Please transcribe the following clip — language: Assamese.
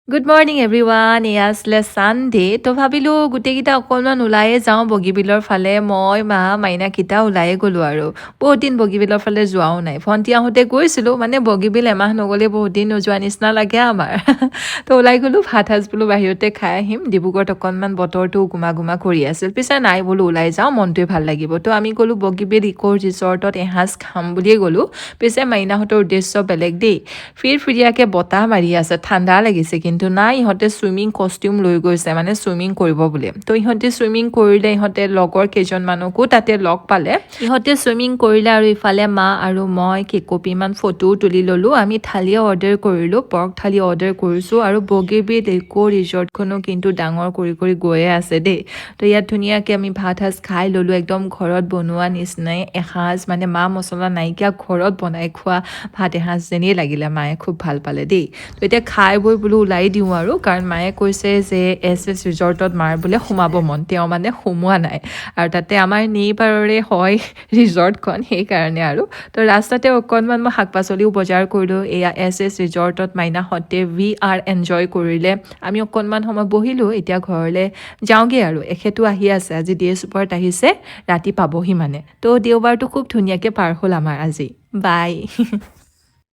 গুড মৰ্ণিং এভৰিৱান এয়া আছিলে ছানডে তো ভাবিলোঁ গোটেইকেইটা অকণমান ওলায়ে যাওঁ বগীবিলৰ ফালে মই মা মাইনাকেইটা ওলায়ে গ'লোঁ আৰু বহুত দিন বগীবিলৰ ফালে যোৱাও নাই ভণ্টি আহোঁতে গৈছিলোঁ মানে বগীবিল এমাহ নগ'লে বহুত দিন নোযোৱা নিচিনা লাগে আমাৰ তো ওলাই গ'লোঁ ভাত সাজ বোলো বাহিৰতে খাই আহিম ডিব্ৰুগড়ত অকণমান বতৰটো গুমা গুমা কৰি আছিল পিছে নাই বোলো ওলাই যাওঁ মনটোৱে ভাল লাগিব তো আমি গ'লোঁ বগীবিল ইক' ৰিজৰ্টত এসাঁজ খাম বুলিয়ে গ'লোঁ পিছে মাইনাহঁতৰ উদ্দেশ্য বেলেগ দেই ফিৰফিৰিয়াকৈ বতাহ মাৰি আছে ঠাণ্ডা লাগিছে কিন্তু নাই ইহঁতে চুইমিং কষ্টিউম লৈ গৈছে মানে চুইমিং কৰিব বুলি তো ইহঁতে চুইমিং কৰিলে ইহঁতে লগৰ কেইজনমানকো তাতে লগ পালে ইহঁতে চুইমিং কৰিলে আৰু ইফালে মা আৰু মই কেইকপিমান ফটোও তুলি ল'লোঁ আমি থালিয়ে অৰ্ডাৰ কৰিলোঁ পৰ্ক থালি অৰ্ডাৰ কৰিছোঁ আৰু বগীবিল ইক' ৰিজৰ্টখনো কিন্তু ডাঙৰ কৰি কৰি গৈয়ে আছে দেই তো ইয়াত ধুনীয়াকৈ আমি ভাত সাজ খাই ল'লোঁ একদম ঘৰত বনোৱা নিচিনাই এসাঁজ মানে মা মছলা নাইকিয়া ঘৰত বনাই খোৱা ভাত এসাঁজ যেনেই লাগিলে মায়ে খুব ভাল পালে দেই তো এতিয়া খাই বৈ বোলো ওলাই দিওঁ আৰু কাৰণ মায়ে কৈছে যে এছ ৰিজৰ্টত মাৰ বোলে সোমাব মন তেওঁ মানে সোমোৱা নাই আৰু তাতে আমাৰ নেইবাৰৰে হয় ৰিজৰ্টখন সেইকাৰণে আৰু তো ৰাস্তাতে অকণমান মই শাক পাচলিও বজাৰ কৰিলোঁ এয়া এছ ৰিজৰ্টত মাইনাহঁতে এনজয় কৰিলে আমি অকণমান সময় বহিলোঁ এতিয়া ঘৰলৈ যাওঁগৈ আৰু এখেতো আহি আছে আজি ডে চুপাৰত আহিছে ৰাতি পাবহি মানে তো দেওবাৰটো খুব ধুনীয়াকৈ পাৰ হ'ল আমাৰ আজি বাই